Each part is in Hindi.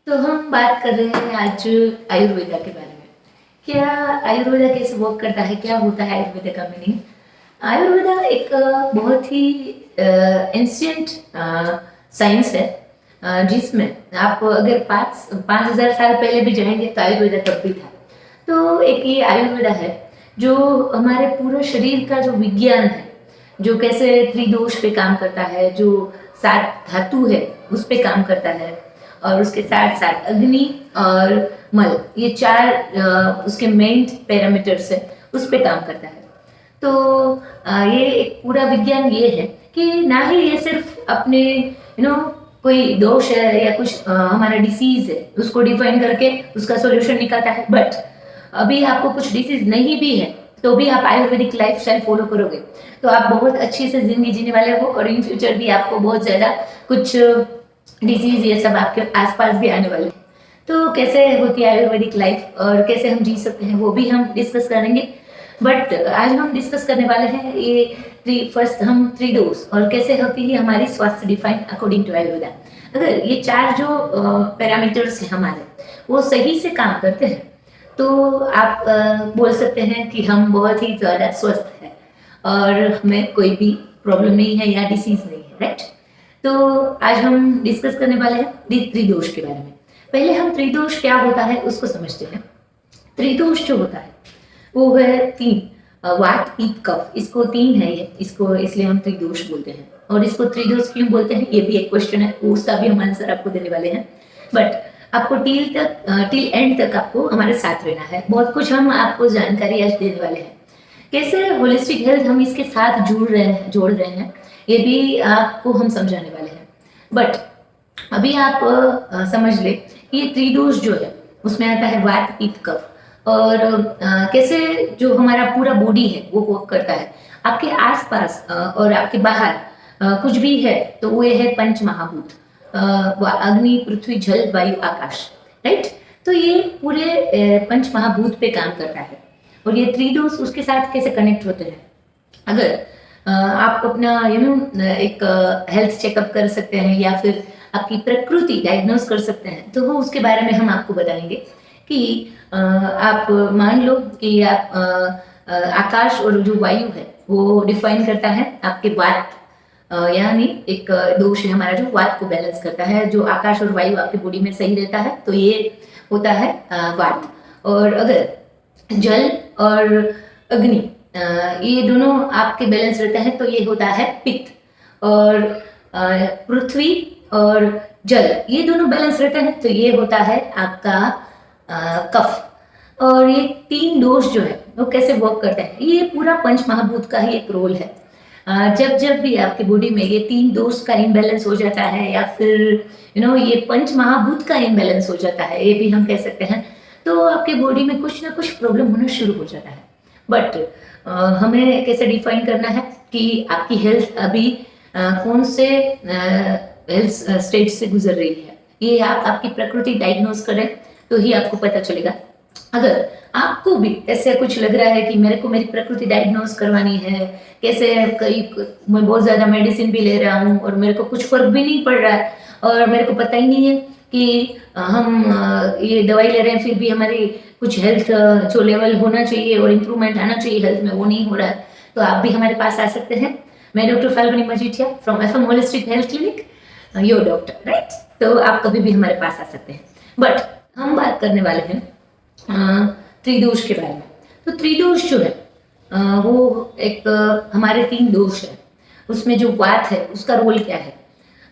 तो हम बात कर रहे हैं आज आयुर्वेदा के बारे में। क्या आयुर्वेदा कैसे वर्क करता है, क्या होता है आयुर्वेदा का मीनिंग। आयुर्वेदा एक बहुत ही एंशियंट साइंस है, जिसमें आप अगर 5,000 साल पहले भी जाएंगे तो आयुर्वेदा तब भी था। तो एक ये आयुर्वेदा है जो हमारे पूरे शरीर का जो विज्ञान है, जो कैसे त्रिदोष पे काम करता है, जो 7 धातु है उस पे काम करता है, और उसके साथ साथ अग्नि और मल, ये 4 उसके मेन पैरामीटर्स है, उस पे काम करता है। तो ये एक पूरा विज्ञान ये है कि ना ही ये सिर्फ अपने कोई दोष है या कुछ हमारा डिसीज है उसको डिफाइन करके उसका सॉल्यूशन निकालता है, बट अभी आपको कुछ डिसीज नहीं भी है तो भी आप आयुर्वेदिक लाइफस्टाइल फॉलो करोगे तो आप बहुत अच्छी से जिंदगी जीने वाले हो, और इन फ्यूचर भी आपको बहुत ज़्यादा कुछ डिजीज ये सब आपके आसपास भी आने वाले हैं। तो कैसे होती है आयुर्वेदिक लाइफ और कैसे हम जी सकते हैं वो भी हम डिस्कस करेंगे। बट आज हम डिस्कस करने वाले हैं ये फर्स्ट हम त्रिदोष और कैसे होती है हमारी स्वास्थ्य डिफाइन अकॉर्डिंग टू आयुर्वेदा। अगर ये 4 जो पैरामीटर्स हैं हमारे वो सही से काम करते हैं तो आप बोल सकते हैं कि हम बहुत ही ज़्यादा स्वस्थ हैं और हमें कोई भी प्रॉब्लम नहीं है या डिसीज नहीं है, राइट। तो आज हम डिस्कस करने वाले हैं त्रिदोष के बारे में। पहले हम त्रिदोष क्या होता है उसको समझते हैं। त्रिदोष जो होता है वो है 3, वात पित्त कफ, इसको 3 है ये, इसको इसलिए हम त्रिदोष बोलते हैं। और इसको त्रिदोष क्यों बोलते हैं ये भी एक क्वेश्चन है, उसका भी हम आंसर आपको देने वाले हैं। बट आपको टिल एंड तक आपको हमारे साथ रहना है, बहुत कुछ हम आपको जानकारी आज देने वाले हैं। कैसे होलिस्टिक हेल्थ हम इसके साथ जोड़ रहे हैं ये भी आपको हम समझाने वाले हैं। बट अभी आप समझ ले ये त्रिदोष जो है उसमें आता है वात पित्त कफ, और कैसे जो हमारा पूरा बॉडी है वो वर्क करता है। आपके आसपास और आपके बाहर कुछ भी है तो वो है पंच महाभूत, अग्नि पृथ्वी जल वायु आकाश, राइट। तो ये पूरे पंच महाभूत पे काम करता है, और ये त्रिदोष उसके साथ कैसे कनेक्ट होते हैं। अगर आप अपना एक हेल्थ चेकअप कर सकते हैं या फिर आपकी प्रकृति डायग्नोस कर सकते हैं तो वो उसके बारे में हम आपको बताएंगे कि आप मान लो कि आप आकाश और जो वायु है वो डिफाइन करता है आपके वात, यानी एक दोष है हमारा जो वात को बैलेंस करता है। जो आकाश और वायु आपकी बॉडी में सही रहता है तो ये होता है वात। और अगर जल और अग्नि ये दोनों आपके बैलेंस रहते हैं तो ये होता है पित्त। और पृथ्वी और जल ये दोनों बैलेंस रहते हैं तो ये होता है आपका कफ। और ये 3 दोष जो है वो कैसे वर्क करते हैं, ये पूरा पंच महाभूत का ही एक रोल है। जब भी आपकी बॉडी में ये 3 दोष का इम्बैलेंस हो जाता है या फिर ये पंच महाभूत का इम्बैलेंस हो जाता है, ये भी हम कह सकते हैं, तो आपके बॉडी में कुछ ना कुछ प्रॉब्लम होना शुरू हो जाता है। बट हमें कैसे डिफाइन करना है कि आपकी हेल्थ अभी कौन से हेल्थ स्टेज से गुजर रही है, ये आपकी प्रकृति डायग्नोस करें तो ही आपको पता चलेगा। अगर आपको भी ऐसे कुछ लग रहा है कि मेरे को मेरी प्रकृति डायग्नोस करवानी है, कैसे मैं बहुत ज़्यादा मेडिसिन भी ले रहा हूँ और मेरे को कुछ फर्क भी नहीं पड़ रहा है, और मेरे को पता ही नहीं है कि हम ये दवाई ले रहे हैं फिर भी हमारी कुछ हेल्थ जो लेवल होना चाहिए और इम्प्रूवमेंट आना चाहिए हेल्थ में वो नहीं हो रहा है, तो आप भी हमारे पास आ सकते हैं। मैं doctor Falguni Majithia from FM holistic health clinic, your doctor, right. तो आप कभी भी हमारे पास आ सकते हैं। बट हम बात करने वाले हैं त्रिदोष के बारे में। तो त्रिदोष जो है वो एक हमारे 3 दोष है, उसमें जो वात है उसका रोल क्या है।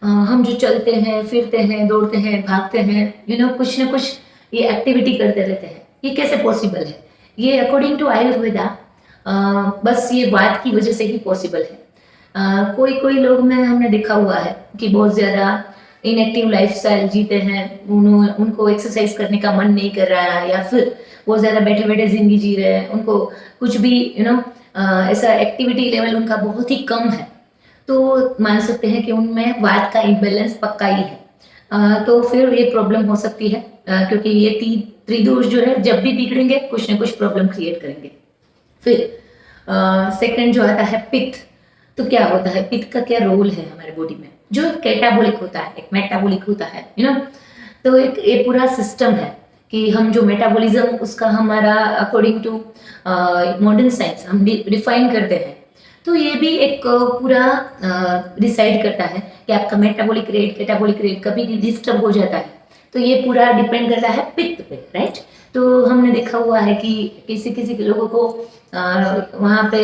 हम जो चलते हैं फिरते हैं दौड़ते हैं भागते हैं कुछ ना कुछ ये एक्टिविटी करते रहते हैं, ये कैसे पॉसिबल है। ये अकॉर्डिंग टू आयुर्वेदा बस ये वात की वजह से ही पॉसिबल है। कोई लोग में हमने देखा हुआ है कि बहुत ज़्यादा इनएक्टिव लाइफस्टाइल जीते हैं, उनको एक्सरसाइज करने का मन नहीं कर रहा है, या फिर बहुत ज़्यादा बैठे बैठे जिंदगी जी रहे हैं, उनको कुछ भी ऐसा एक्टिविटी लेवल उनका बहुत ही कम है, तो मान सकते हैं कि उनमें वात का इम्बैलेंस पक्का ही है। तो फिर ये प्रॉब्लम हो सकती है, क्योंकि ये त्रिदोष जो है जब भी बिगड़ेंगे कुछ ना कुछ प्रॉब्लम क्रिएट करेंगे। फिर सेकंड जो आता है पित्त। तो क्या होता है, पित्त का क्या रोल है हमारे बॉडी में। जो कैटाबोलिक होता है एक मेटाबोलिक होता है तो एक ये पूरा सिस्टम है कि हम जो मेटाबॉलिज्म उसका हमारा अकॉर्डिंग टू मॉडर्न साइंस हम डिफाइन करते हैं। तो ये भी एक पूरा डिसाइड करता है कि आपका मेटाबॉलिक रेट कैटाबॉलिक रेट कभी भी डिस्टर्ब हो जाता है, तो ये पूरा डिपेंड करता है पित्त पे, राइट। तो हमने देखा हुआ है कि किसी किसी के लोगों को वहाँ पे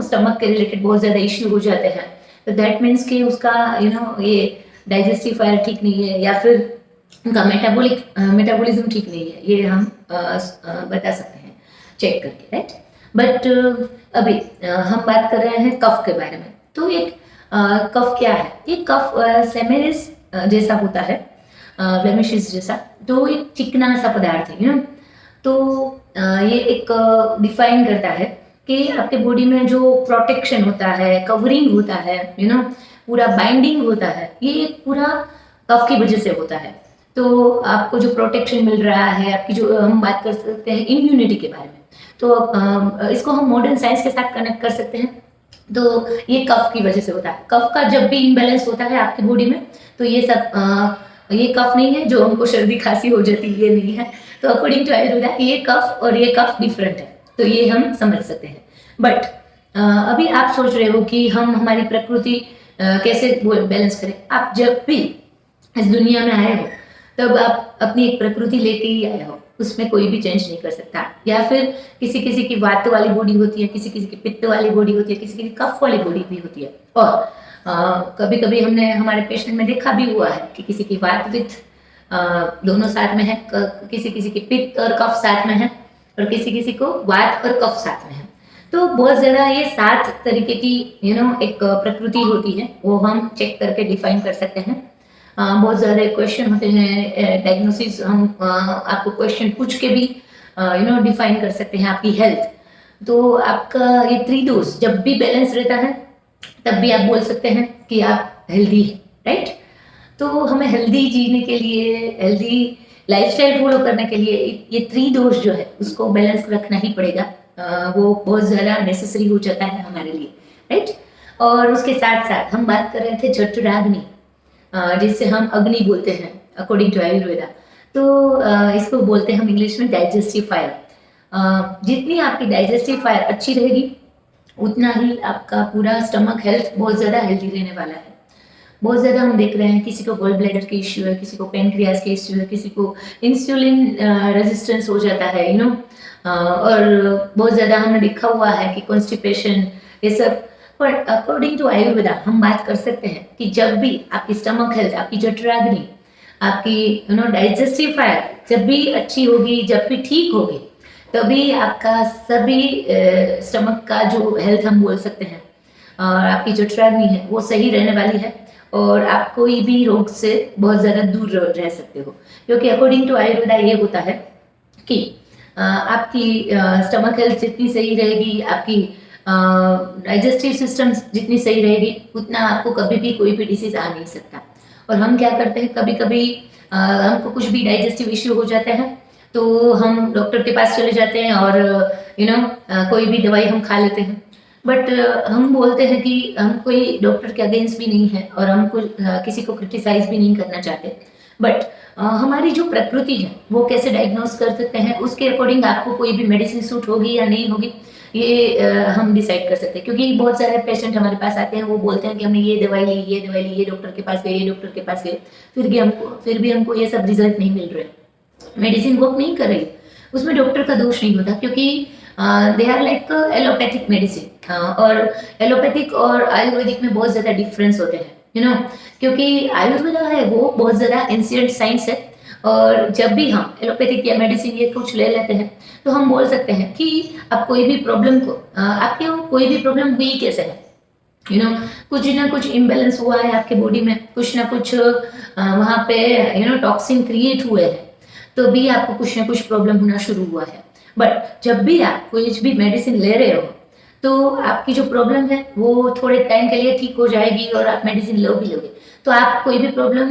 स्टमक के रिलेटेड बहुत ज़्यादा इश्यू हो जाते हैं, तो दैट मीन्स कि उसका ये डाइजेस्टिव फायर ठीक नहीं है या फिर उनका मेटाबॉलिज्म ठीक नहीं है, ये हम बता सकते हैं चेक करके, राइट। बट अभी हम बात कर रहे हैं कफ के बारे में। तो एक कफ क्या है? ये कफ सेमेरिस जैसा होता है, ब्लेमिशेस जैसा, तो एक चिकना सा पदार्थ है, तो ये एक डिफाइन करता है कि आपके बॉडी में जो प्रोटेक्शन होता है, कवरिंग होता है, पूरा बाइंडिंग होता है, ये पूरा कफ की वजह से होता है। तो आपको जो प्रोटेक्शन मिल रहा है, आपकी जो हम बात कर सकते हैं इम्यूनिटी के बारे में, तो इसको हम मॉडर्न साइंस के साथ कनेक्ट कर सकते हैं। तो ये कफ की वजह से होता है। कफ का जब भी इम्बैलेंस होता है आपकी बॉडी में, तो ये सब ये कफ नहीं है जो हमको सर्दी खांसी हो जाती है, ये नहीं है। तो अकॉर्डिंग टू आयुर्वेदा ये कफ और ये कफ डिफरेंट है, तो ये हम समझ सकते हैं। बट अभी आप सोच रहे हो कि हम हमारी प्रकृति कैसे बैलेंस करें। आप जब भी इस दुनिया में आए हो तब आप अपनी एक प्रकृति लेके ही आए हो, उसमें कोई भी चेंज नहीं कर सकता। या फिर किसी किसी की वात वाली बॉडी होती है, किसी किसी की पित्त वाली बॉडी होती है, किसी किसी की कफ वाली बॉडी भी होती है। और कभी कभी हमने हमारे पेशेंट में देखा भी हुआ है कि किसी की वात विथ दोनों साथ में है, किसी किसी की पित्त और कफ साथ में है, और किसी किसी को वात और कफ साथ में है। तो बहुत ज़्यादा ये 7 तरीके की एक प्रकृति होती है, वो हम चेक करके डिफाइन कर सकते हैं। बहुत ज़्यादा क्वेश्चन होते हैं, डायग्नोसिस हम आपको क्वेश्चन पूछ के भी डिफाइन कर सकते हैं आपकी हेल्थ। तो आपका ये त्रिदोष जब भी बैलेंस रहता है तब भी आप बोल सकते हैं कि आप हेल्दी हैं, राइट। तो हमें हेल्दी जीने के लिए, हेल्दी लाइफस्टाइल फॉलो करने के लिए ये त्रिदोष जो है उसको बैलेंस रखना ही पड़ेगा। वो बहुत ज़्यादा नेसेसरी हो जाता है हमारे लिए, राइट। और उसके साथ साथ हम बात कर रहे थे जठराग्नि, जिससे हम अग्नि बोलते हैं अकॉर्डिंग टू आयुर्वेदा। तो इसको बोलते हैं हम इंग्लिश में डाइजेस्टिव फायर। जितनी आपकी डाइजेस्टिव फायर अच्छी रहेगी उतना ही आपका पूरा स्टमक हेल्थ बहुत ज़्यादा हेल्दी रहने वाला है। बहुत ज़्यादा हम देख रहे हैं किसी को गॉल ब्लैडर के इश्यू है, किसी को पेनक्रियाज के इश्यू है, किसी को इंसुलिन रेजिस्टेंस हो जाता है, और बहुत ज़्यादा हमने देखा हुआ है कि कॉन्स्टिपेशन, ये सब। पर अकॉर्डिंग टू आयुर्वेदा हम बात कर सकते हैं कि जब भी आपकी स्टमक हेल्थ, आपकी जठराग्नि, आपकी डाइजेस्टिव फायर जब भी अच्छी होगी, जब भी ठीक होगी, तभी आपका सभी स्टमक का जो हेल्थ हम बोल सकते हैं और आपकी जठराग्नि है वो सही रहने वाली है, और आप कोई भी रोग से बहुत ज़्यादा दूर रह सकते हो। क्योंकि अकॉर्डिंग टू आयुर्वेदा ये होता है कि आपकी स्टमक हेल्थ जितनी सही रहेगी, आपकी डाइजेस्टिव सिस्टम जितनी सही रहेगी, उतना आपको कभी भी कोई भी डिसीज आ नहीं सकता। और हम क्या करते हैं, कभी कभी हमको कुछ भी डाइजेस्टिव इश्यू हो जाता है तो हम डॉक्टर के पास चले जाते हैं और कोई भी दवाई हम खा लेते हैं। बट हम बोलते हैं कि हम कोई डॉक्टर के अगेंस्ट भी नहीं है और हम किसी को क्रिटिसाइज भी नहीं करना चाहते। बट हमारी जो प्रकृति है वो कैसे डायग्नोस कर सकते हैं, उसके अकॉर्डिंग आपको कोई भी मेडिसिन सूट होगी या नहीं होगी, ये हम डिसाइड कर सकते हैं। क्योंकि बहुत सारे पेशेंट हमारे पास आते हैं, वो बोलते हैं कि हमने ये दवाई ली, ये दवाई ली, ये डॉक्टर के पास गए, ये डॉक्टर के पास गए, फिर भी हमको ये सब रिजल्ट नहीं मिल रहे, मेडिसिन वर्क नहीं कर रही। उसमें डॉक्टर का दोष नहीं होता, क्योंकि they are like allopathic medicine, और एलोपैथिक और आयुर्वेदिक में बहुत ज़्यादा डिफरेंस होते हैं, क्योंकि आयुर्वेदा है वो बहुत ज़्यादा एंशिएंट साइंस है। और जब भी हम एलोपैथिक या मेडिसिन ये कुछ ले लेते हैं तो हम बोल सकते हैं कि आप कोई भी प्रॉब्लम को, आपके कोई भी प्रॉब्लम हुई कैसे है, कुछ ना कुछ इम्बेलेंस हुआ है आपके बॉडी में, कुछ ना कुछ वहाँ पे टॉक्सिन क्रिएट हुए हैं, तो भी आपको कुछ ना कुछ प्रॉब्लम होना शुरू हुआ है। बट जब भी आप कोई भी मेडिसिन ले रहे हो तो आपकी जो प्रॉब्लम है वो थोड़े टाइम के लिए ठीक हो जाएगी और आप मेडिसिन लो भी लोगे। तो आप कोई भी प्रॉब्लम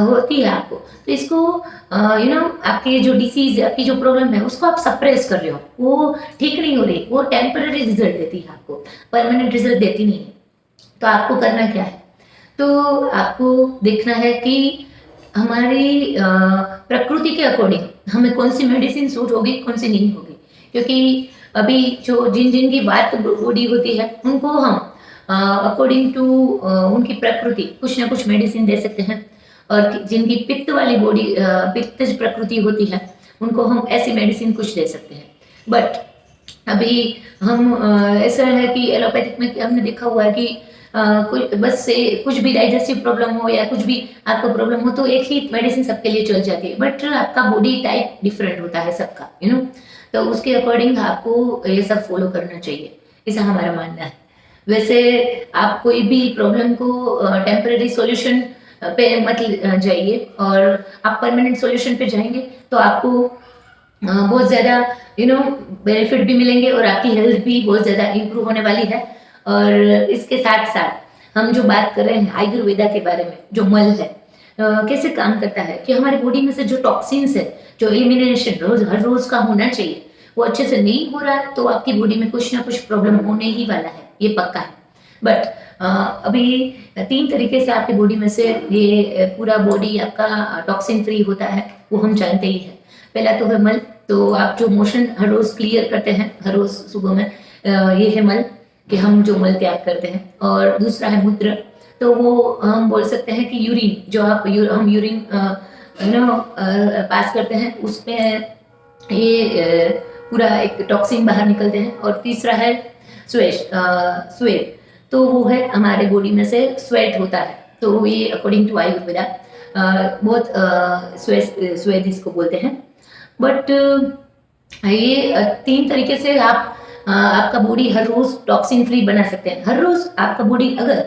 होती है आपको, तो इसको आपकी जो डिसीज, आपकी जो प्रॉब्लम है उसको आप सप्रेस कर रहे हो, वो ठीक नहीं हो रही, वो टेम्पररी रिजल्ट देती है, आपको परमानेंट रिजल्ट देती नहीं है। तो आपको करना क्या है, तो आपको देखना है कि हमारी प्रकृति के अकॉर्डिंग हमें कौन सी मेडिसिन सूट होगी, कौन सी नहीं होगी। क्योंकि अभी जो जिन की बात बॉडी होती है उनको हम अकॉर्डिंग टू उनकी प्रकृति कुछ ना कुछ मेडिसिन दे सकते हैं, और जिनकी पित्त वाली बॉडी पित्तज प्रकृति होती है उनको हम ऐसी मेडिसिन कुछ दे सकते हैं। बट अभी हम ऐसा है कि एलोपैथिक में हमने देखा हुआ है कि कुछ बस से कुछ भी डाइजेस्टिव प्रॉब्लम हो या कुछ भी आपको प्रॉब्लम हो तो एक ही मेडिसिन सबके लिए चल जाती है, बट आपका बॉडी टाइप डिफरेंट होता है सबका, तो उसके अकॉर्डिंग आपको ये सब फॉलो करना चाहिए, ऐसा हमारा मानना है। वैसे आप कोई भी प्रॉब्लम को टेम्परेरी सॉल्यूशन पे मत जाइए, और आप परमानेंट सॉल्यूशन पे जाएंगे तो आपको बहुत ज़्यादा बेनिफिट भी मिलेंगे और आपकी हेल्थ भी बहुत ज़्यादा इंप्रूव होने वाली है। और इसके साथ साथ हम जो बात कर रहे हैं आयुर्वेदा के बारे में, जो मल है कैसे काम करता है कि हमारी बॉडी में से जो टॉक्सिन्स है, जो एलिमिनेशन हर रोज का होना चाहिए, वो अच्छे से नहीं हो रहा है तो आपकी बॉडी में कुछ ना कुछ प्रॉब्लम होने ही वाला है, ये पक्का है। बट अभी 3 तरीके से आपकी बॉडी में से ये पूरा बॉडी आपका टॉक्सिन फ्री होता है, वो हम जानते ही है। पहला तो है मल, तो आप जो मोशन हर रोज क्लियर करते हैं हर रोज सुबह में, ये है मल कि हम जो मल त्याग करते हैं। और दूसरा है मूत्र, तो वो हम बोल सकते हैं कि यूरिन, जो हम यूरिन पास करते हैं उसमें ये पूरा एक टॉक्सिन बाहर निकलते हैं। और तीसरा है स्वेट, तो वो है हमारे बॉडी में से स्वेट होता है, तो ये अकॉर्डिंग टू आयुर्वेदा बहुत स्वेट इसको बोलते हैं। बट ये 3 तरीके से आप आपका बॉडी हर रोज टॉक्सिन फ्री बना सकते हैं। हर रोज आपका बॉडी अगर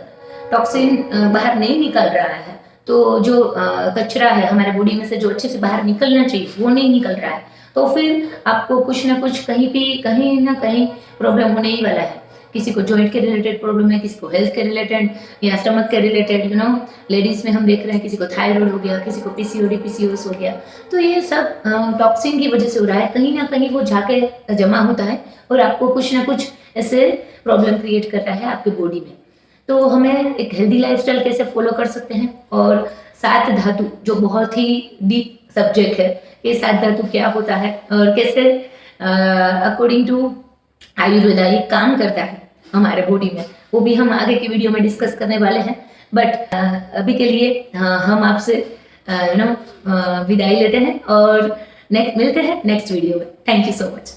टॉक्सिन बाहर नहीं निकल रहा है, तो जो कचरा है हमारे बॉडी में से जो अच्छे से बाहर निकलना चाहिए वो नहीं निकल रहा है, तो फिर आपको कुछ ना कुछ कहीं ना कहीं प्रॉब्लम होने ही वाला है। किसी को जॉइंट के रिलेटेड प्रॉब्लम है, किसी को हेल्थ के रिलेटेड या स्टमक के रिलेटेड, लेडीज में हम देख रहे हैं किसी को थायराइड हो गया, किसी को पीसीओडी पीसीओएस हो गया, तो ये सब टॉक्सिन की वजह से हो रहा है। कहीं ना कहीं वो जाके जमा होता है और आपको कुछ ना कुछ ऐसे प्रॉब्लम क्रिएट कर रहा है आपकी बॉडी में। तो हमें एक हेल्दी लाइफस्टाइल कैसे फॉलो कर सकते हैं, और 7 धातु जो बहुत ही डीप सब्जेक्ट है, ये 7 धातु क्या होता है और कैसे अकॉर्डिंग टू आयुर्वेदा ये काम करता है हमारे बॉडी में, वो भी हम आगे की वीडियो में डिस्कस करने वाले हैं। बट अभी के लिए हम आपसे विदाई लेते हैं और मिलते हैं नेक्स्ट वीडियो में। Thank you so much.